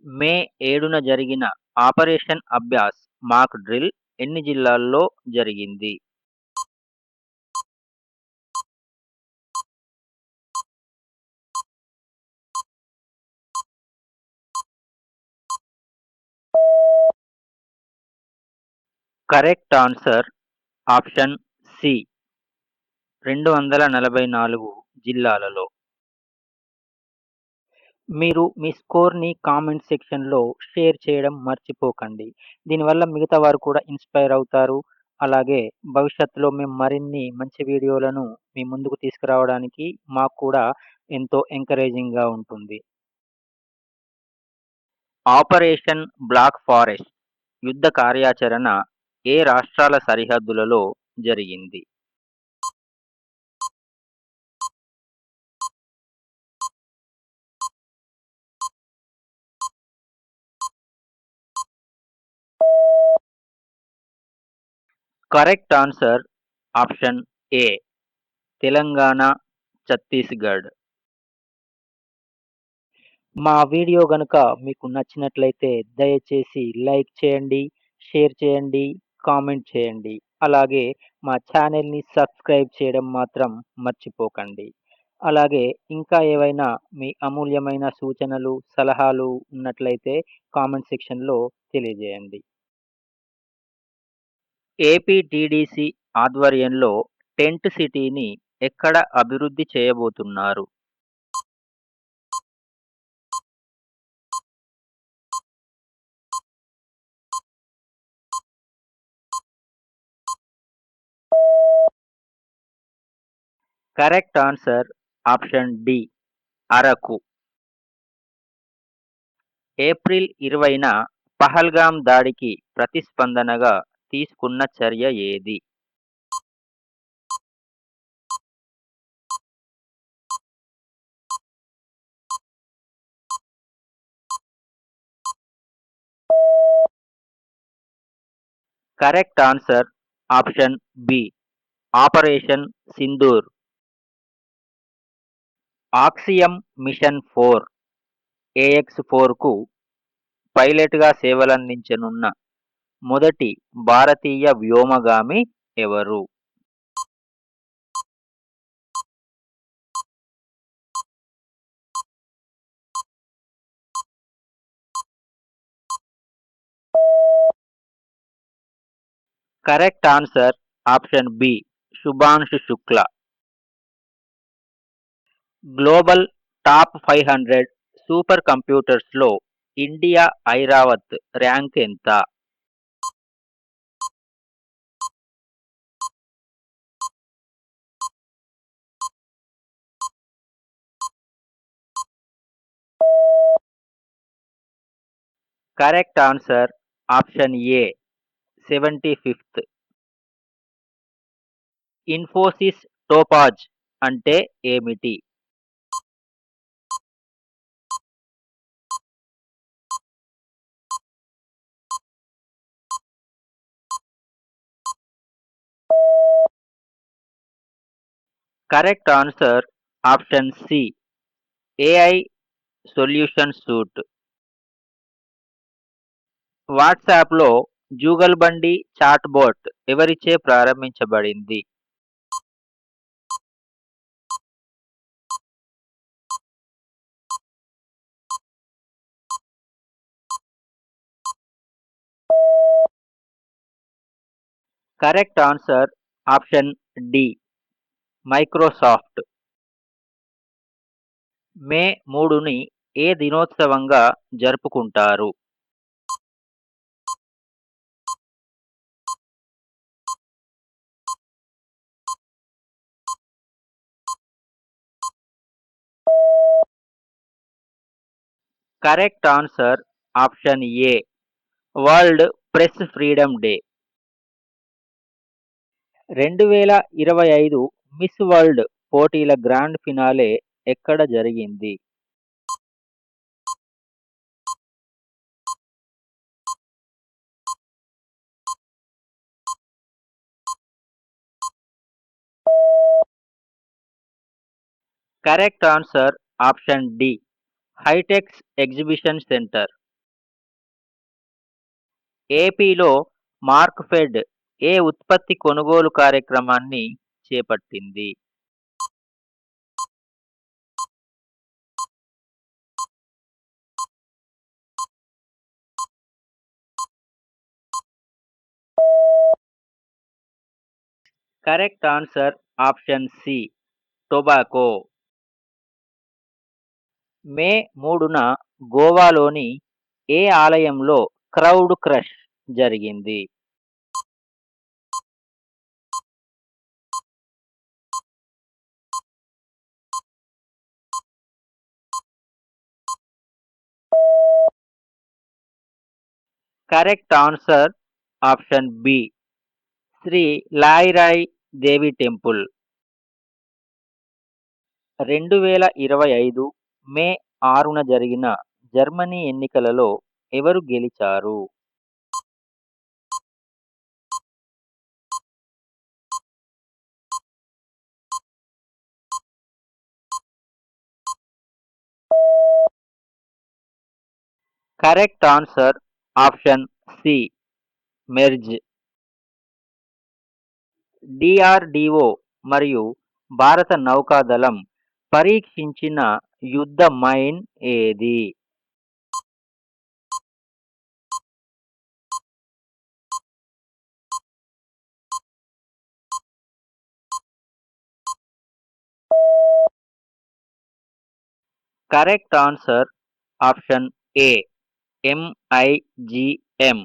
మే 7న జరిగిన operation Abhyas mock drill ఎన్ని జిల్లాల్లో జరిగింది? కరెక్ట్ ఆన్సర్ ఆప్షన్ సి 244 జిల్లాలలో. మీరు మీ స్కోర్‌ని కామెంట్ సెక్షన్‌లో షేర్ చేయడం మర్చిపోకండి. దీనివల్ల మిగతా వారు కూడా ఇన్‌స్పైర్ అవుతారు. అలాగే భవిష్యత్తులో మేము మరిన్ని మంచి వీడియోలను మీ ముందుకు తీసుకురావడానికి మాకు కూడా ఎంతో ఎంకరేజింగ్‌గా ఉంటుంది. ఆపరేషన్ బ్లాక్ ఫారెస్ట్ యుద్ధ కార్యాచరణ ఏ రాష్ట్రాల సరిహద్దులలో జరిగింది? Correct answer option A Telangana, Chhattisgarh. మా వీడియో గనుక మీకు నచ్చినట్లయితే దయచేసి లైక్ చేయండి, షేర్ చేయండి, కామెంట్ చేయండి. అలాగే మా ఛానెల్‌ని సబ్స్క్రైబ్ చేయడం మాత్రం మర్చిపోకండి. అలాగే ఇంకా ఏవైనా మీ అమూల్యమైన సూచనలు, సలహాలు ఉన్నట్లయితే కామెంట్ సెక్షన్‌లో తెలియజేయండి. ఏపీటీడీసీ ఆధ్వర్యంలో టెంట్ సిటీని ఎక్కడ అభివృద్ధి చేయబోతున్నారు? Correct answer option D Araku. April 20న పహల్గామ్ దాడికి ప్రతిస్పందనగా తీసుకున్న చర్య ఏది? Correct answer option B operation Sindoor. Axiom mission 4 ఏఎక్స్-4కు పైలట్‌గా సేవలందించనున్న మొదటి భారతీయ వ్యోమగామి ఎవరు? Correct answer option B Shubhanshu Shukla. Global top 500 super కంప్యూటర్స్‌లో ఇండియా ఐరావత్ ర్యాంక్ ఎంత? Correct answer option A 75th. Infosys Topaz అంటే ఏమిటి? Correct answer option C AI solution suite. వాట్సాప్‌లో జుగల్బండి చాట్‌బోట్ ఎవరిచే ప్రారంభించబడింది? Correct answer option D Microsoft. May 3ని ఏ దినోత్సవంగా జరుపుకుంటారు? Correct answer option A world press freedom day. 2025 miss world పోటీల గ్రాండ్ ఫినాలే ఎక్కడ జరిగింది? Correct answer option D HITEX exhibition centre. ఏపీలో మార్క్ఫెడ్ ఏ ఉత్పత్తి కొనుగోలు కార్యక్రమాన్ని చేపట్టింది? Correct answer option C tobacco. May 3న గోవాలోని ఏ ఆలయంలో క్రౌడ్ క్రష్ జరిగింది? Correct answer option B Shri Lairai Devi temple. 2025 May 6న జరిగిన జర్మనీ ఎన్నికలలో ఎవరు గెలిచారు? Correct answer option C Merz. DRDO మరియు భారత నౌకాదళం పరీక్షించిన యుద్ధ మైన్ ఏది? Correct answer option A MIGM.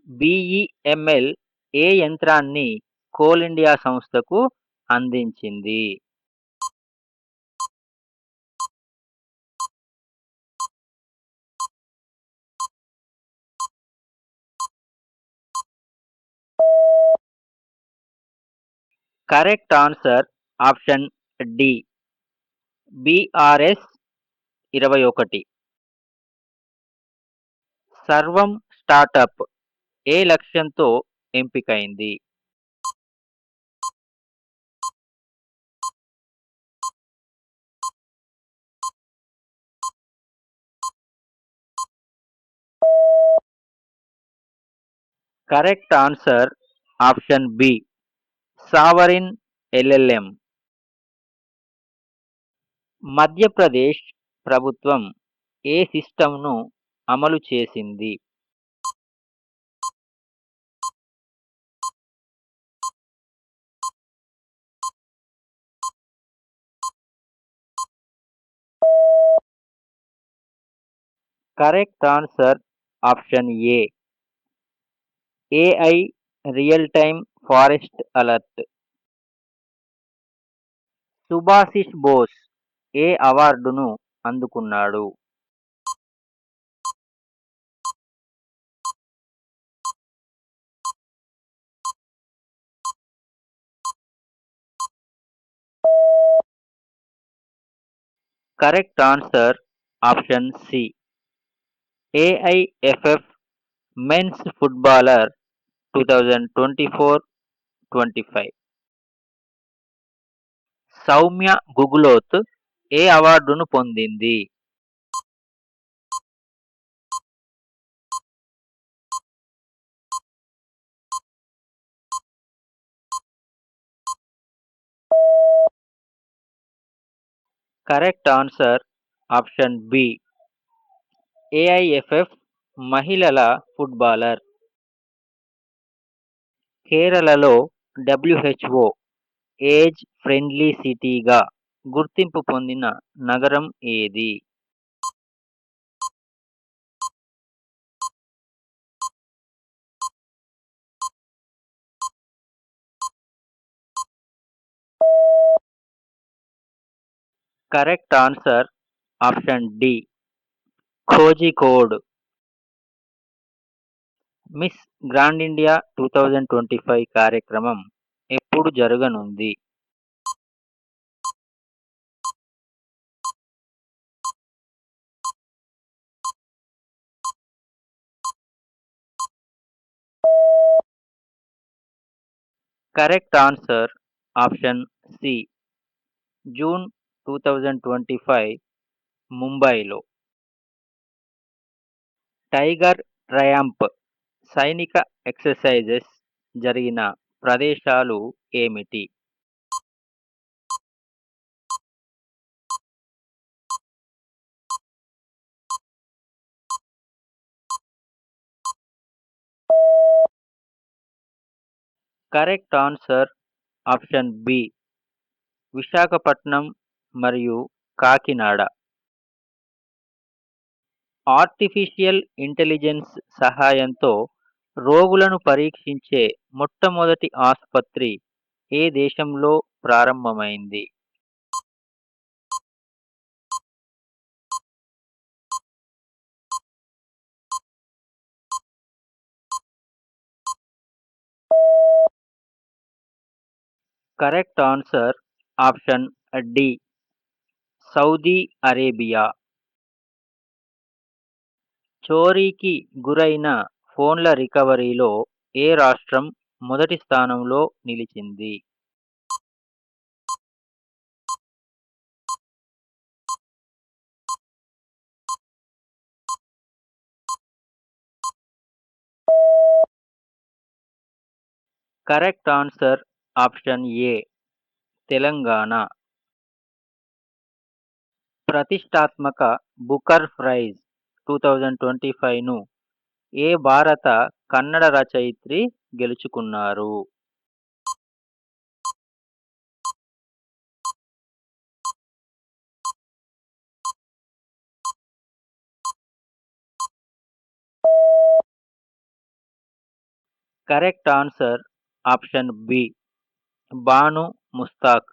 BEML ఏ యంత్రాన్ని కోల్ ఇండియా సంస్థకు అందించింది? Correct answer option D BRS 21. Sarvam startup ఏ లక్ష్యంతో ఎంపికైంది? Correct answer option B sovereign LLM. Madhya Pradesh ప్రభుత్వం ఏ సిస్టమ్ను అమలు చేసింది? Correct answer option A AI real time forest alert. Subhashish Bose ఏ అవార్డును అందుకున్నాడు? Correct answer option C AIFF men's footballer 2024-25. Soumya Guguloth ఏ అవార్డును పొందింది? Correct answer option B AIFF మహిళల ఫుట్బాలర్. కేరళలో డబ్ల్యూహెచ్ఓ ఏజ్ ఫ్రెండ్లీ సిటీగా గుర్తింపు పొందిన నగరం ఏది? Correct answer option D Kozhikode. Miss grand India 2025 కార్యక్రమం ఎప్పుడు జరగనుంది? Correct answer option C June 2025 ముంబైలో. టైగర్ ట్రయంప్ సైనిక ఎక్సర్సైజెస్ జరిగిన ప్రదేశాలు ఏమిటి? Correct answer option B. Visakhapatnam మరియు కాకినాడ. ఆర్టిఫిషియల్ ఇంటెలిజెన్స్ సహాయంతో రోగులను పరీక్షించే మొట్టమొదటి ఆసుపత్రి ఏ దేశంలో ప్రారంభమైంది? Correct answer option D. Saudi Arabia. చోరీకి గురైన ఫోన్ల రికవరీలో ఏ రాష్ట్రం మొదటి స్థానంలో నిలిచింది? Correct answer option A. Telangana. ప్రతిష్టాత్మక బుకర్ ప్రైజ్ 2025ను ఏ భారత కన్నడ రచయిత్రి గెలుచుకున్నారు? Correct answer option B. Banu Mushtaq.